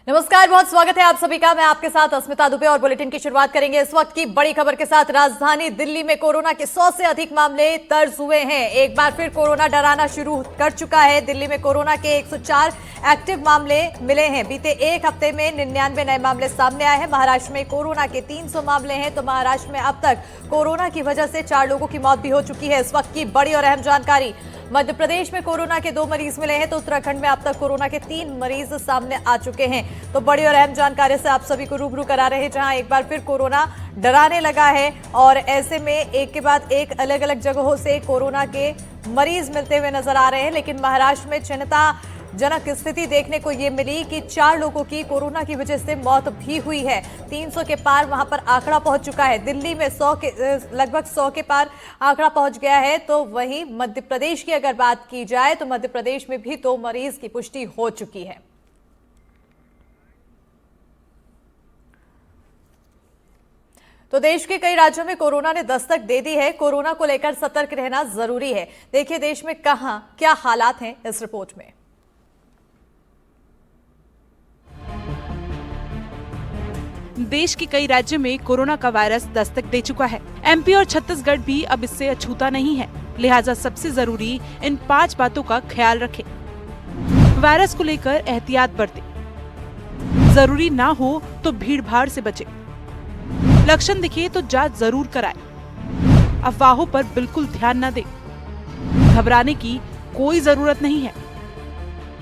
नमस्कार, बहुत स्वागत है आप सभी का। मैं आपके साथ अस्मिता दुबे और बुलेटिन की शुरुआत करेंगे इस वक्त की बड़ी खबर के साथ। राजधानी दिल्ली में कोरोना के 100 से अधिक मामले दर्ज हुए हैं। एक बार फिर कोरोना डराना शुरू कर चुका है। दिल्ली में कोरोना के 104 एक्टिव मामले मिले हैं। बीते एक हफ्ते में 99 नए मामले सामने आए हैं। महाराष्ट्र में कोरोना के 300 मामले हैं, तो महाराष्ट्र में अब तक कोरोना की वजह से 4 लोगों की मौत भी हो चुकी है। इस वक्त की बड़ी और अहम जानकारी, मध्य प्रदेश में कोरोना के 2 मरीज मिले हैं, तो उत्तराखंड में अब तक कोरोना के 3 मरीज सामने आ चुके हैं। तो बड़ी और अहम जानकारी से आप सभी को रूबरू करा रहे हैं, जहां एक बार फिर कोरोना डराने लगा है और ऐसे में एक के बाद एक अलग अलग जगहों से कोरोना के मरीज मिलते हुए नजर आ रहे हैं। लेकिन महाराष्ट्र में चिंताजनक स्थिति देखने को ये मिली कि 4 लोगों की कोरोना की वजह से मौत भी हुई है। 300 के पार वहां पर आंकड़ा पहुंच चुका है। दिल्ली में लगभग 100 के पार आंकड़ा पहुंच गया है। तो वहीं मध्य प्रदेश की अगर बात की जाए तो मध्य प्रदेश में भी 2 मरीज की पुष्टि हो चुकी है। तो देश के कई राज्यों में कोरोना ने दस्तक दे दी है। कोरोना को लेकर सतर्क रहना जरूरी है। देखिए देश में कहां क्या हालात हैं इस रिपोर्ट में। देश के कई राज्यों में कोरोना का वायरस दस्तक दे चुका है। एमपी और छत्तीसगढ़ भी अब इससे अछूता नहीं है। लिहाजा सबसे जरूरी इन 5 बातों का ख्याल रखें। वायरस को लेकर एहतियात बरतें। जरूरी ना हो तो भीड़ भाड़ से बचें। लक्षण दिखे तो जांच जरूर कराएं। अफवाहों पर बिल्कुल ध्यान न दें। घबराने की कोई जरूरत नहीं है।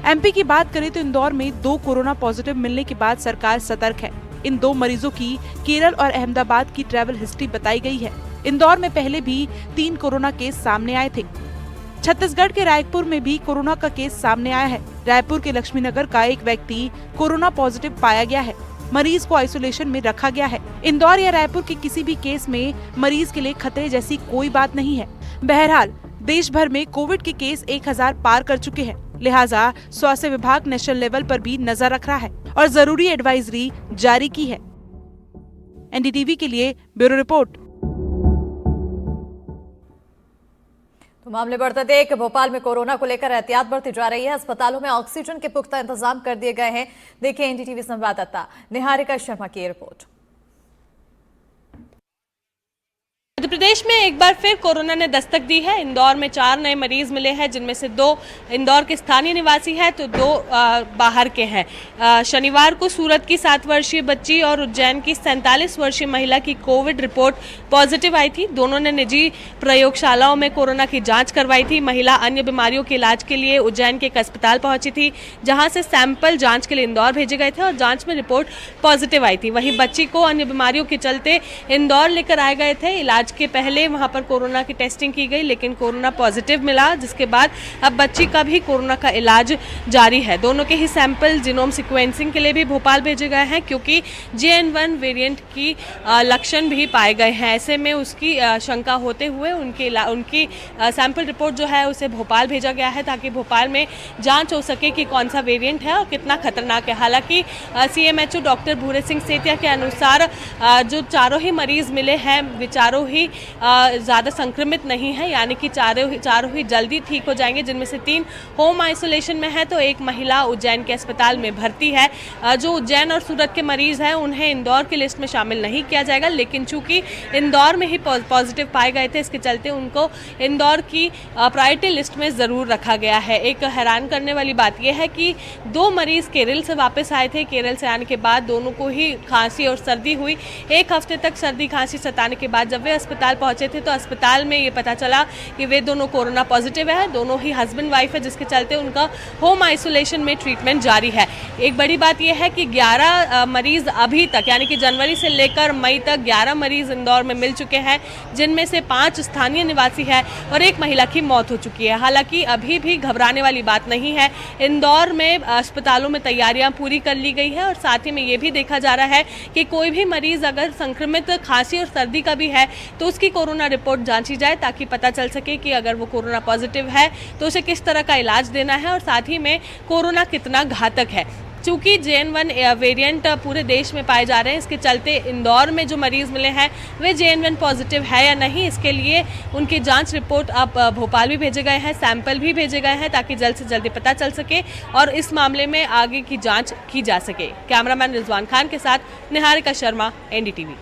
एमपी की बात करें तो इंदौर में 2 कोरोना पॉजिटिव मिलने के बाद सरकार सतर्क है। इन 2 मरीजों की केरल और अहमदाबाद की ट्रैवल हिस्ट्री बताई गई है। इंदौर में पहले भी 3 कोरोना केस सामने आए थे। छत्तीसगढ़ के रायपुर में भी कोरोना का केस सामने आया है। रायपुर के लक्ष्मीनगर का एक व्यक्ति कोरोना पॉजिटिव पाया गया है। मरीज को आइसोलेशन में रखा गया है। इंदौर या रायपुर के किसी भी केस में मरीज के लिए खतरे जैसी कोई बात नहीं है। बहरहाल देश भर में कोविड के केस 1000 पार कर चुके हैं। लिहाजा स्वास्थ्य विभाग नेशनल लेवल पर भी नजर रख रहा है और जरूरी एडवाइजरी जारी की है। एनडीटीवी के लिए ब्यूरो रिपोर्ट। तो मामले बढ़ते देख भोपाल में कोरोना को लेकर एहतियात बरती जा रही है। अस्पतालों में ऑक्सीजन के पुख्ता इंतजाम कर दिए गए हैं। देखिए एनडीटीवी संवाददाता निहारिका शर्मा की रिपोर्ट। मध्य प्रदेश में एक बार फिर कोरोना ने दस्तक दी है। इंदौर में 4 नए मरीज मिले हैं, जिनमें से 2 इंदौर के स्थानीय निवासी हैं तो 2 बाहर के हैं। शनिवार को सूरत की 7 वर्षीय बच्ची और उज्जैन की 47 वर्षीय महिला की कोविड रिपोर्ट पॉजिटिव आई थी। दोनों ने निजी प्रयोगशालाओं में कोरोना की जांच करवाई थी। महिला अन्य बीमारियों के इलाज के लिए उज्जैन के एक अस्पताल पहुंची थी, जहां से सैंपल जांच के लिए इंदौर भेजे गए थे और जांच में रिपोर्ट पॉजिटिव आई थी। वहीं बच्ची को अन्य बीमारियों के चलते इंदौर लेकर आए गए थे। इलाज के पहले वहां पर कोरोना की टेस्टिंग की गई, लेकिन कोरोना पॉजिटिव मिला, जिसके बाद अब बच्ची का भी कोरोना का इलाज जारी है। दोनों के ही सैंपल जीनोम सीक्वेंसिंग के लिए भी भोपाल भेजे गए हैं, क्योंकि JN1 वेरिएंट की लक्षण भी पाए गए हैं। ऐसे में उसकी शंका होते हुए उनकी सैंपल रिपोर्ट जो है उसे भोपाल भेजा गया है, ताकि भोपाल में जांच हो सके कि कौन सा वेरिएंट है और कितना खतरनाक है। हालांकि CMHO डॉक्टर भूरे सिंह सेतिया के अनुसार जो चारों ही मरीज मिले हैं वे चारों ही ज़्यादा संक्रमित नहीं है, यानी कि चारों ही जल्दी ठीक हो जाएंगे, जिनमें से 3 होम आइसोलेशन में है तो एक महिला उज्जैन के अस्पताल में भर्ती है। जो उज्जैन और सूरत के मरीज हैं उन्हें इंदौर की लिस्ट में शामिल नहीं किया जाएगा, लेकिन चूंकि इंदौर में ही पॉजिटिव पाए गए थे, इसके चलते उनको इंदौर की प्रायोरिटी लिस्ट में ज़रूर रखा गया है। एक हैरान करने वाली बात यह है कि 2 मरीज केरल से वापस आए थे। केरल से आने के बाद दोनों को ही खांसी और सर्दी हुई। 1 हफ्ते तक सर्दी खांसी सताने के बाद जब वे अस्पताल पहुंचे थे तो अस्पताल में ये पता चला कि वे दोनों कोरोना पॉजिटिव है। दोनों ही हस्बैंड वाइफ है, जिसके चलते उनका होम आइसोलेशन में ट्रीटमेंट जारी है। एक बड़ी बात यह है कि 11 मरीज अभी तक, यानी कि जनवरी से लेकर मई तक 11 मरीज इंदौर में मिल चुके हैं, जिनमें से 5 स्थानीय निवासी है और 1 महिला की मौत हो चुकी है। हालांकि अभी भी घबराने वाली बात नहीं है। इंदौर में अस्पतालों में तैयारियां पूरी कर ली गई है और साथ ही में ये भी देखा जा रहा है कि कोई भी मरीज अगर संक्रमित खांसी और सर्दी का भी है तो उसकी कोरोना रिपोर्ट जांची जाए, ताकि पता चल सके कि अगर वो कोरोना पॉजिटिव है तो उसे किस तरह का इलाज देना है और साथ ही में कोरोना कितना घातक है। चूंकि JN1 वेरिएंट पूरे देश में पाए जा रहे हैं, इसके चलते इंदौर में जो मरीज मिले हैं वे JN1 पॉजिटिव है या नहीं, इसके लिए उनकी जांच रिपोर्ट अब भोपाल भी भेजे गए हैं, सैंपल भी भेजे गए हैं ताकि जल्द से जल्दी पता चल सके और इस मामले में आगे की जांच की जा सके। कैमरामैन रिजवान खान के साथ निहारिका शर्मा, NDTV।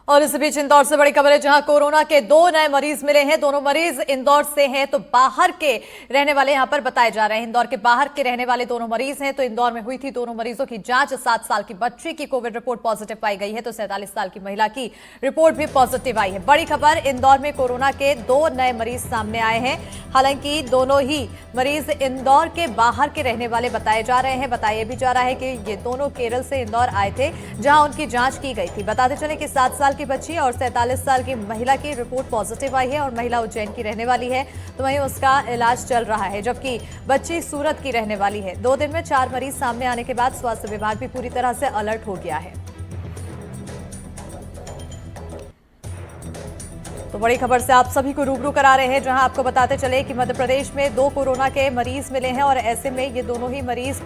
और इस बीच इंदौर से बड़ी खबर है, जहां कोरोना के 2 नए मरीज मिले हैं। दोनों मरीज इंदौर से हैं, तो बाहर के रहने वाले यहां पर बताए जा रहे हैं। इंदौर के बाहर के रहने वाले दोनों मरीज हैं। तो इंदौर में हुई थी दोनों मरीजों की जांच। 7 साल की बच्ची की कोविड रिपोर्ट पॉजिटिव पाई गई है, तो 47 साल की महिला की रिपोर्ट भी पॉजिटिव आई है। बड़ी खबर, इंदौर में कोरोना के 2 नए मरीज सामने आए हैं। हालांकि दोनों ही मरीज इंदौर के बाहर के रहने वाले बताए जा रहे हैं। बताया भी जा रहा है कि ये दोनों केरल से इंदौर आए थे, जहां उनकी जांच की गई थी। बताते चले कि 7 साल की बच्ची और 47 साल की महिला की रिपोर्ट पॉजिटिव आई है और महिला उज्जैन की रहने वाली है, तो वहीं उसका इलाज चल रहा है, जबकि बच्ची सूरत की रहने वाली है। 2 दिन में 4 मरीज सामने आने के बाद स्वास्थ्य विभाग भी पूरी तरह से अलर्ट हो गया है। तो बड़ी खबर से आप सभी को रूबरू करा रहे हैं, जहां आपको बताते चले कि मध्य प्रदेश में 2 कोरोना के मरीज मिले हैं और ऐसे में ये दोनों ही मरीज